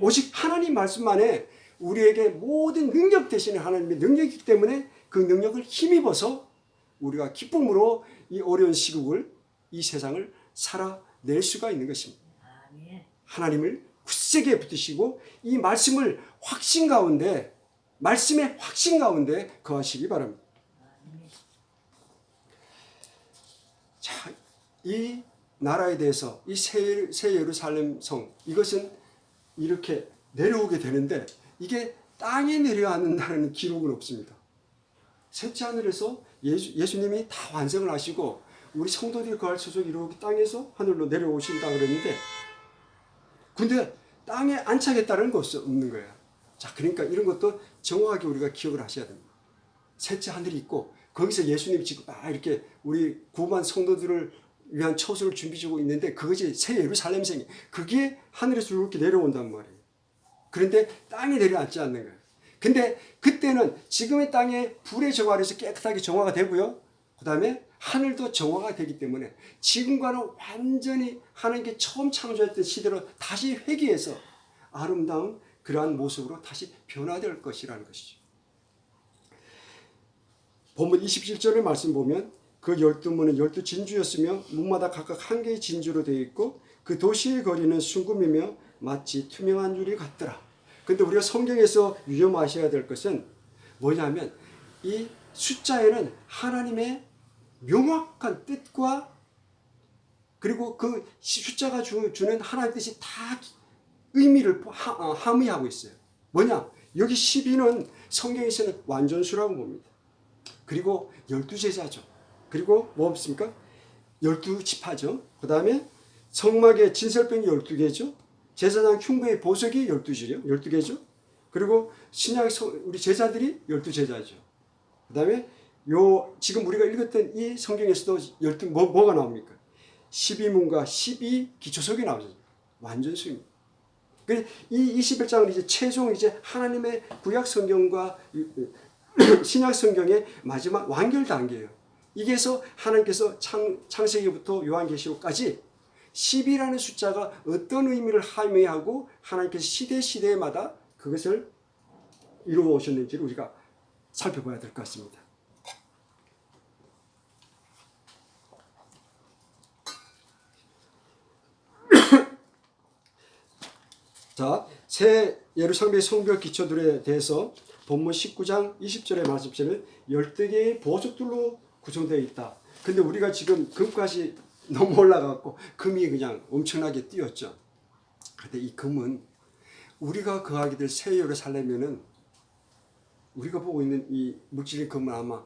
오직 하나님 말씀만에 우리에게 모든 능력 대신에 하나님의 능력이기 때문에 그 능력을 힘입어서 우리가 기쁨으로 이 어려운 시국을, 이 세상을 살아낼 수가 있는 것입니다. 하나님을 굳세게 붙드시고 이 말씀의 확신 가운데 거하시기 바랍니다. 자, 이 나라에 대해서 이 새 예루살렘 성, 이것은 이렇게 내려오게 되는데 이게 땅에 내려앉는다는 기록은 없습니다. 셋째 하늘에서 예수님이 다 완성을 하시고 우리 성도들이 거할 소속 이렇게 땅에서 하늘로 내려오신다 그랬는데 근데 땅에 안착했다는 것은 없는 거예요. 자, 그러니까 이런 것도 정확하게 우리가 기억을 하셔야 됩니다. 셋째 하늘이 있고 거기서 예수님이 지금 이렇게 우리 구원한 성도들을 위한 처소를 준비하고 있는데 그것이 새 예루살렘성이 그게 하늘에서 이렇게 내려온단 말이에요. 그런데 땅에 내려앉지 않는 거예요. 근데 그때는 지금의 땅에 불의 정화에서 깨끗하게 정화가 되고요. 그 다음에 하늘도 정화가 되기 때문에 지금과는 완전히 하나님께 처음 창조했던 시대로 다시 회귀해서 아름다운 그러한 모습으로 다시 변화될 것이라는 것이죠. 본문 27절의 말씀 보면 그 12문은 12진주였으며 문마다 각각 한 개의 진주로 되어 있고 그 도시의 거리는 순금이며 마치 투명한 유리 같더라. 근데 우리가 성경에서 유념하셔야 될 것은 뭐냐면 이 숫자에는 하나님의 명확한 뜻과 그리고 그 숫자가 주는 하나님의 뜻이 다 의미를 함의하고 있어요. 뭐냐? 여기 12는 성경에서는 완전수라고 봅니다. 그리고 12제자죠. 그리고 뭐 없습니까? 12지파죠. 그 다음에 성막의 진설병이 12개죠. 제사장 흉부의 보석이 12개죠. 그리고 신약 우리 제자들이 12제자죠. 그 다음에 지금 우리가 읽었던 이 성경에서도 뭐가 나옵니까? 12문과 12기초석이 나오죠. 완전수입니다. 이 21장은 이제 최종 이제 하나님의 구약 성경과 신약 성경의 마지막 완결 단계예요. 이게서 하나님께서 창세기부터 요한계시록까지 10이라는 숫자가 어떤 의미를 함의하고 하나님께서 시대마다 그것을 이루어 오셨는지를 우리가 살펴봐야 될 것 같습니다. 자, 새 예루살렘의 성벽 기초들에 대해서 본문 19장 20절의 말씀처럼 12개의 보석들로 구성되어 있다. 근데 우리가 지금 금까지 너무 올라갔고 금이 그냥 엄청나게 뛰었죠. 근데 이 금은 우리가 거하게 될 새 예루살렘에는 우리가 보고 있는 이 물질의 금은 아마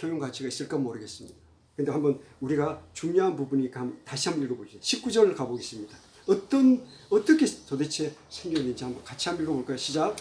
효용 가치가 있을까 모르겠습니다. 근데 한번 우리가 중요한 부분이 다시 한번 읽어보시죠. 19절을 가보겠습니다. 어떻게 도대체 생겼는지 한번 같이 한번 읽어볼까요? 시작.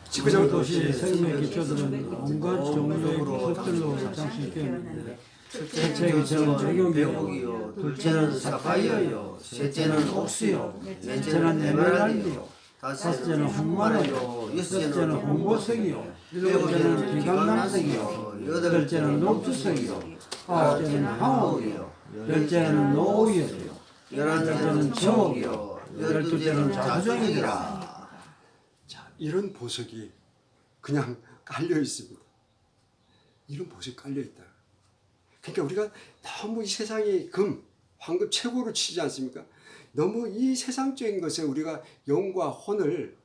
19절 도시의 생명 기초들은 온갖 종류의 보석들로 장식되었는데 첫째 기초는 적용이요, 둘째는 사파이어요, 셋째는 옥수요, 넷째는 에메랄드요, 다섯째는 흑마루요, 여섯째는 홍보석이요, 일곱째는 비강남색이요, 여덟째는 녹두색이요, 아홉째는 황옥이요, 열째는 노옥이요, 열한째는 청옥이요, 열둘째는 자주정이니라. 자, 이런 보석이 그냥 깔려 있습니다. 이런 보석이 깔려 있다. 그러니까 우리가 너무 이 세상의 금, 황금 최고로 치지 않습니까? 너무 이 세상적인 것에 우리가 영과 혼을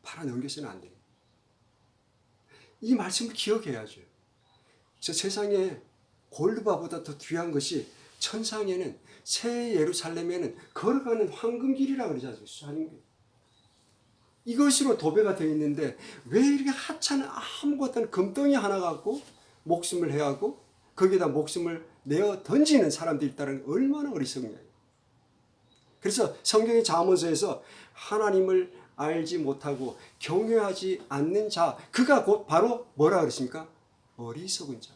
팔아 넘겨서는 안 돼요. 이 말씀을 기억해야죠. 저 세상에 골드바보다 더 귀한 것이 천상에는 새 예루살렘에는 걸어가는 황금길이라고 그러지 않습니까? 이것으로 도배가 되어 있는데 왜 이렇게 하찮은 아무것도 없는 금덩이 하나 갖고 목숨을 해하고 거기에다 목숨을 내어 던지는 사람들이 있다는 게 얼마나 어리석냐. 그래서 성경의 잠언서에서 하나님을 알지 못하고 경외하지 않는 자, 그가 곧 바로 뭐라 그랬습니까? 어리석은 자.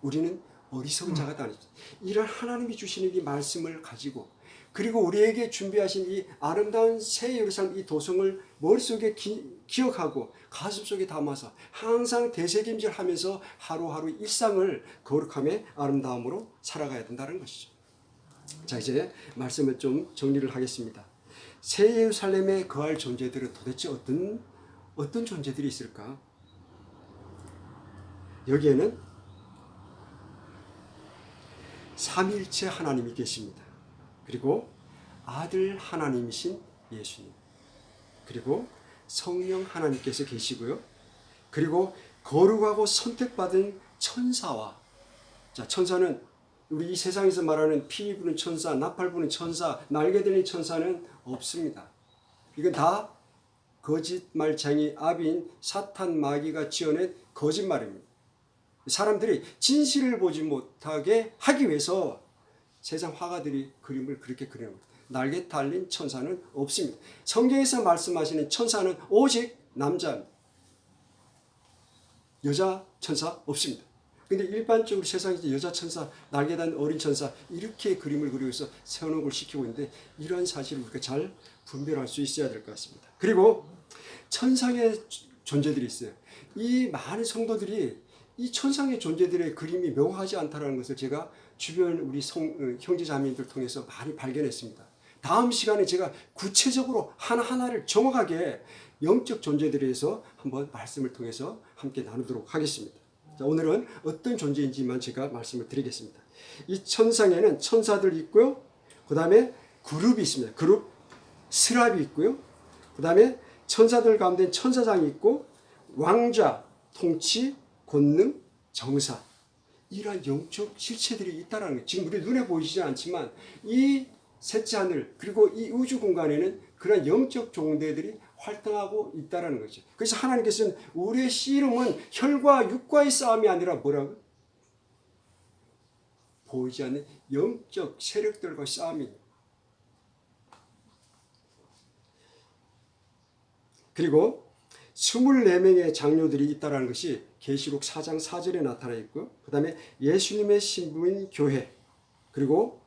우리는 어리석은 자가 아니죠. 이런 하나님이 주시는 이 말씀을 가지고 그리고 우리에게 준비하신 이 아름다운 새 예루살렘 이 도성을 머릿속에 기억하고 가슴속에 담아서 항상 되새김질하면서 하루하루 일상을 거룩함의 아름다움으로 살아가야 된다는 것이죠. 자, 이제 말씀을 좀 정리를 하겠습니다. 새 예루살렘에 거할 존재들은 도대체 어떤 존재들이 있을까? 여기에는 삼위일체 하나님이 계십니다. 그리고 아들 하나님이신 예수님, 그리고 성령 하나님께서 계시고요. 그리고 거룩하고 선택받은 천사와, 자, 천사는 우리 이 세상에서 말하는 피 부는 천사, 나팔 부는 천사, 날개 달린 천사는 없습니다. 이건 다 거짓말쟁이 아비인 사탄 마귀가 지어낸 거짓말입니다. 사람들이 진실을 보지 못하게 하기 위해서 세상 화가들이 그림을 그렇게 그리는 겁니다. 날개 달린 천사는 없습니다. 성경에서 말씀하시는 천사는 오직 남자입니다. 여자 천사 없습니다. 근데 일반적으로 세상에서 여자 천사, 날개 달린 어린 천사 이렇게 그림을 그리고서 세워놓을 시키고 있는데 이러한 사실을 우리가 잘 분별할 수 있어야 될 것 같습니다. 그리고 천상의 존재들이 있어요. 이 많은 성도들이 이 천상의 존재들의 그림이 명확하지 않다는 것을 제가 주변 우리 형제 자매들 통해서 많이 발견했습니다. 다음 시간에 제가 구체적으로 하나하나를 정확하게 영적 존재들에 대해서 한번 말씀을 통해서 함께 나누도록 하겠습니다. 자, 오늘은 어떤 존재인지만 제가 말씀을 드리겠습니다. 이 천상에는 천사들이 있고요. 그 다음에 그룹이 있습니다. 그룹 스랍이 있고요. 그 다음에 천사들 가운데 천사장이 있고 왕자, 통치, 권능, 정사, 이러한 영적 실체들이 있다는 거예요. 지금 우리 눈에 보이지 않지만 이 셋째 하늘 그리고 이 우주 공간에는 그런 영적 존재들이 활동하고 있다는 거죠. 그래서 하나님께서는 우리의 씨름은 혈과 육과의 싸움이 아니라 뭐라고? 보이지 않는 영적 세력들과 싸움이에요. 그리고 24명의 장로들이 있다는 것이 계시록 4장 4절에 나타나 있고요. 그 다음에 예수님의 신부인 교회, 그리고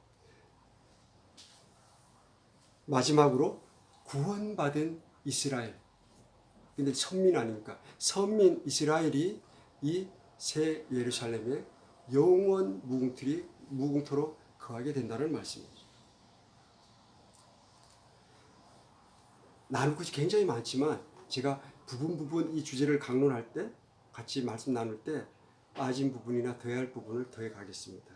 마지막으로 구원받은 이스라엘. 근데 선민 아닙니까? 선민 이스라엘이 이 새 예루살렘에 영원 무궁토록 거하게 된다는 말씀이죠. 나눌 것이 굉장히 많지만 제가 부분 이 주제를 강론할 때 같이 말씀 나눌 때 빠진 부분이나 더해야 할 부분을 더해 가겠습니다.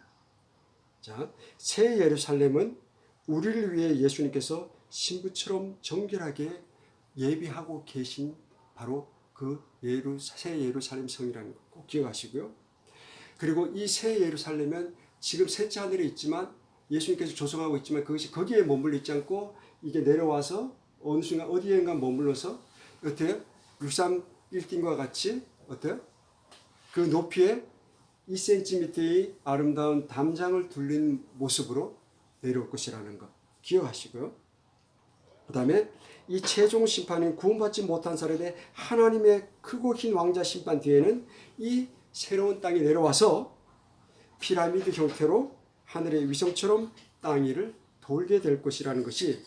자, 새 예루살렘은 우리를 위해 예수님께서 신부처럼 정결하게 예비하고 계신 바로 그 새 예루살렘 성이라는 것 꼭 기억하시고요. 그리고 이 새 예루살렘은 지금 셋째 하늘에 있지만 예수님께서 조성하고 있지만 그것이 거기에 머물러 있지 않고 이게 내려와서 어느 순간 어디엔가 머물러서 어때요? 631띵과 같이 어때요? 그 높이에 2cm의 아름다운 담장을 둘린 모습으로 내려올 것이라는 것 기억하시고요. 그 다음에 이 최종 심판인 구원받지 못한 사람의 하나님의 크고 긴 왕자 심판 뒤에는 이 새로운 땅이 내려와서 피라미드 형태로 하늘의 위성처럼 땅 위를 돌게 될 것이라는 것이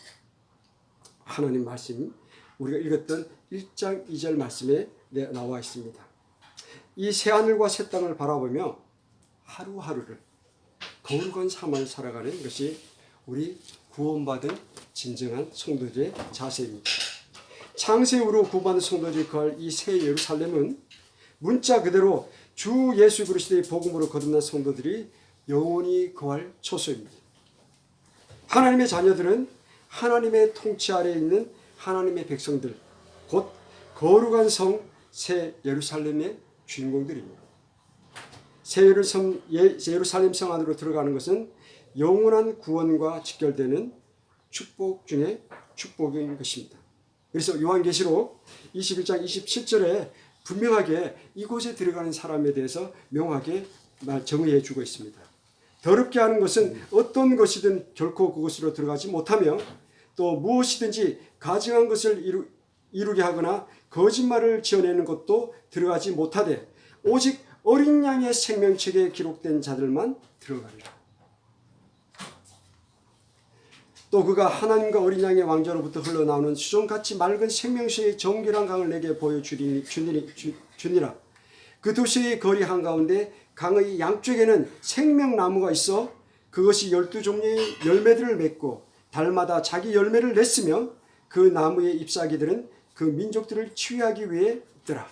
하나님 말씀 우리가 읽었던 1장 2절 말씀에 나와 있습니다. 이 새하늘과 새 땅을 바라보며 하루하루를 거룩한 삶을 살아가는 것이 우리 구원받은 진정한 성도들의 자세입니다. 창세후로 구원받은 성도들이 거할 이 새 예루살렘은 문자 그대로 주 예수 그리스도의 복음으로 거듭난 성도들이 영원히 거할 초소입니다. 하나님의 자녀들은 하나님의 통치 아래에 있는 하나님의 백성들, 곧 거룩한 성 새 예루살렘의 주인공들입니다. 새 예루살렘 성 안으로 들어가는 것은 영원한 구원과 직결되는 축복 중에 축복인 것입니다. 그래서 요한계시록 21장 27절에 분명하게 이곳에 들어가는 사람에 대해서 명확하게 정의해 주고 있습니다. 더럽게 하는 것은 어떤 것이든 결코 그곳으로 들어가지 못하며 또 무엇이든지 가증한 것을 이루게 하거나 거짓말을 지어내는 것도 들어가지 못하되 오직 어린 양의 생명책에 기록된 자들만 들어가리라. 또 그가 하나님과 어린 양의 왕좌로부터 흘러나오는 수정같이 맑은 생명수의 정결한 강을 내게 보여주니라. 그 도시의 거리 한가운데 강의 양쪽에는 생명나무가 있어 그것이 12종류의 열매들을 맺고 달마다 자기 열매를 냈으며 그 나무의 잎사귀들은 그 민족들을 치유하기 위해 있더라.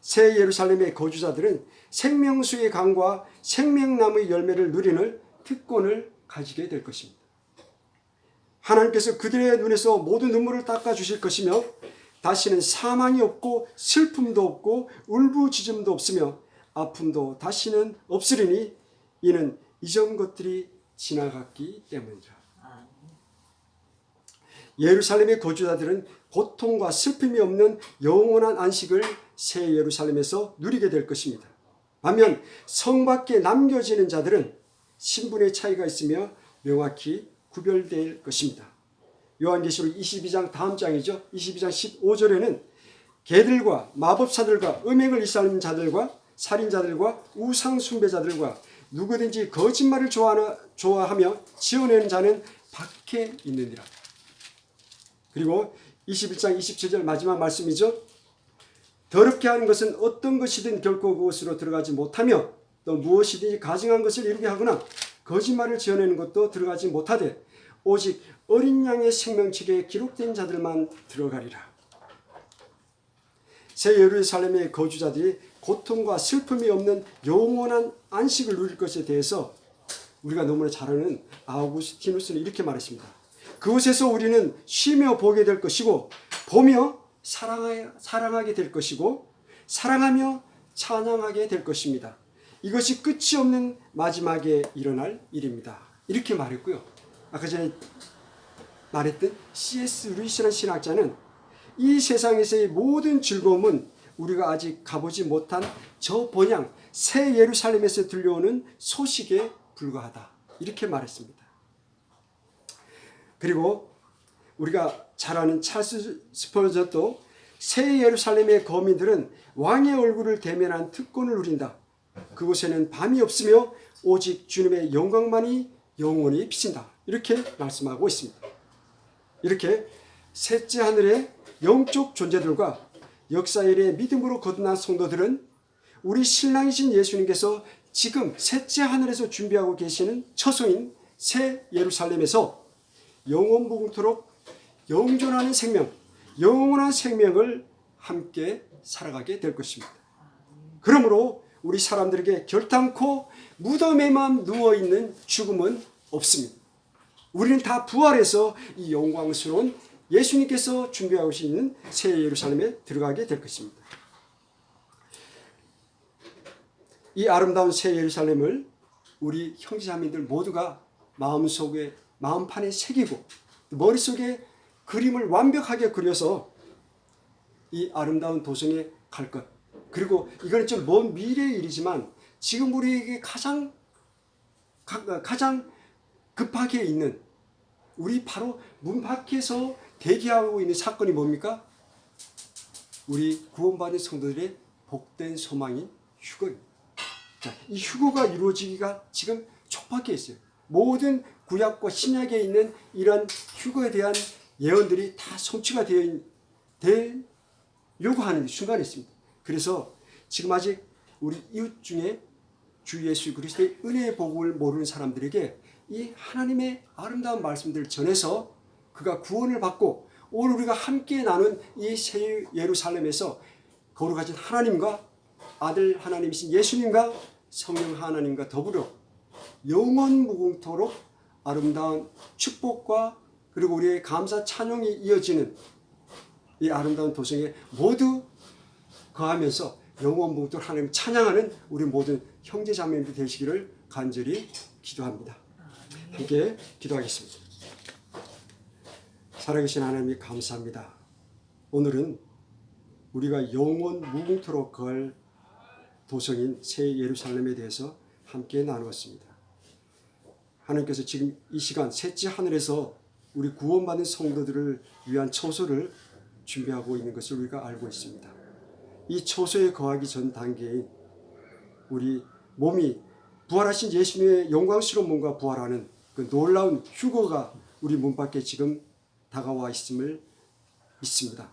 새 예루살렘의 거주자들은 생명수의 강과 생명나무의 열매를 누리는 특권을 가지게 될 것입니다. 하나님께서 그들의 눈에서 모든 눈물을 닦아주실 것이며 다시는 사망이 없고 슬픔도 없고 울부짖음도 없으며 아픔도 다시는 없으리니 이는 이전 것들이 지나갔기 때문이라. 예루살렘의 거주자들은 고통과 슬픔이 없는 영원한 안식을 새 예루살렘에서 누리게 될 것입니다. 반면 성 밖에 남겨지는 자들은 신분의 차이가 있으며 명확히 구별될 것입니다. 요한계시록 22장 다음 장이죠. 22장 15절에는 개들과 마법사들과 음행을 일삼는 자들과 살인자들과 우상 숭배자들과 누구든지 거짓말을 좋아하며 지어내는 자는 밖에 있느니라. 그리고 21장 27절 마지막 말씀이죠. 더럽게 하는 것은 어떤 것이든 결코 그곳으로 들어가지 못하며 또 무엇이든지 가증한 것을 이루게 하거나 거짓말을 지어내는 것도 들어가지 못하되 오직 어린 양의 생명책에 기록된 자들만 들어가리라. 새 예루살렘의 거주자들이 고통과 슬픔이 없는 영원한 안식을 누릴 것에 대해서 우리가 너무나 잘 아는 아우구스티누스는 이렇게 말했습니다. 그곳에서 우리는 쉬며 보게 될 것이고 보며 사랑하게 될 것이고 사랑하며 찬양하게 될 것입니다. 이것이 끝이 없는 마지막에 일어날 일입니다. 이렇게 말했고요. 아까 전에 말했던 C.S. 루이스라는 신학자는 이 세상에서의 모든 즐거움은 우리가 아직 가보지 못한 저 번향 새 예루살렘에서 들려오는 소식에 불과하다. 이렇게 말했습니다. 그리고 우리가 잘 아는 찰스 스펄저도 새 예루살렘의 거민들은 왕의 얼굴을 대면한 특권을 누린다. 그곳에는 밤이 없으며 오직 주님의 영광만이 영원히 비친다. 이렇게 말씀하고 있습니다. 이렇게 셋째 하늘의 영적 존재들과 역사일의 믿음으로 거듭난 성도들은 우리 신랑이신 예수님께서 지금 셋째 하늘에서 준비하고 계시는 처소인 새 예루살렘에서 영원무궁토록 영존하는 생명, 영원한 생명을 함께 살아가게 될 것입니다. 그러므로 우리 사람들에게 결단코 무덤에만 누워있는 죽음은 없습니다. 우리는 다 부활해서 이 영광스러운 예수님께서 준비하고 계시는 새 예루살렘에 들어가게 될 것입니다. 이 아름다운 새 예루살렘을 우리 형제자매들 모두가 마음속에 마음판에 새기고 머릿속에 그림을 완벽하게 그려서 이 아름다운 도성에 갈 것. 그리고 이건 좀 먼 미래의 일이지만 지금 우리에게 가장 급하게 있는 우리 바로 문 밖에서 대기하고 있는 사건이 뭡니까? 우리 구원받은 성도들의 복된 소망인 휴거입니다. 자, 이 휴거가 이루어지기가 지금 촉박해 있어요. 모든 구약과 신약에 있는 이런 휴거에 대한 예언들이 다 성취가 되려고 하는 순간이 있습니다. 그래서 지금 아직 우리 이웃 중에 주 예수 그리스도의 은혜의 복음을 모르는 사람들에게 이 하나님의 아름다운 말씀들을 전해서 그가 구원을 받고 오늘 우리가 함께 나눈 이 새 예루살렘에서 거룩하신 하나님과 아들 하나님이신 예수님과 성령 하나님과 더불어 영원무궁토록 아름다운 축복과 그리고 우리의 감사 찬양이 이어지는 이 아름다운 도성에 모두 거하면서 영원무궁토록 하나님 찬양하는 우리 모든 형제자매님들 되시기를 간절히 기도합니다. 함께 기도하겠습니다. 살아계신 하나님 감사합니다. 오늘은 우리가 영원무궁토록 걸 도성인 새 예루살렘에 대해서 함께 나누었습니다. 하나님께서 지금 이 시간 셋째 하늘에서 우리 구원받은 성도들을 위한 처소를 준비하고 있는 것을 우리가 알고 있습니다. 이 처소에 거하기 전 단계인 우리 몸이 부활하신 예수님의 영광스러운 몸과 부활하는 그 놀라운 휴거가 우리 문 밖에 지금 다가와 있음을 믿습니다.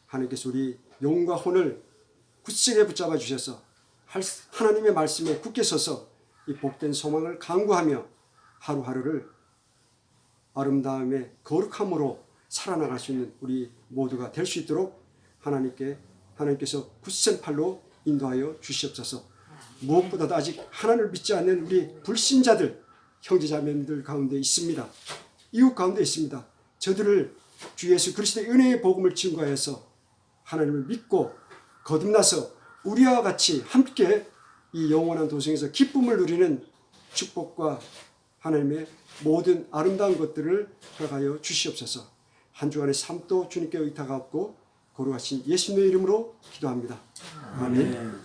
하나님께서 우리 영과 혼을 굳세게 붙잡아 주셔서 하나님의 말씀에 굳게 서서 이 복된 소망을 강구하며 하루하루를 아름다움의 거룩함으로 살아나갈 수 있는 우리 모두가 될 수 있도록 하나님께서 굳센 팔로 인도하여 주시옵소서. 무엇보다도 아직 하나님을 믿지 않는 우리 불신자들 형제자매들 가운데 있습니다. 이웃 가운데 있습니다. 저들을 주 예수 그리스도의 은혜의 복음을 증거해서 하나님을 믿고 거듭나서 우리와 같이 함께 이 영원한 도성에서 기쁨을 누리는 축복과 하나님의 모든 아름다운 것들을 허락하여 주시옵소서. 한 주간의 삶도 주님께 의탁하옵고 거룩하신 예수님의 이름으로 기도합니다. 아멘.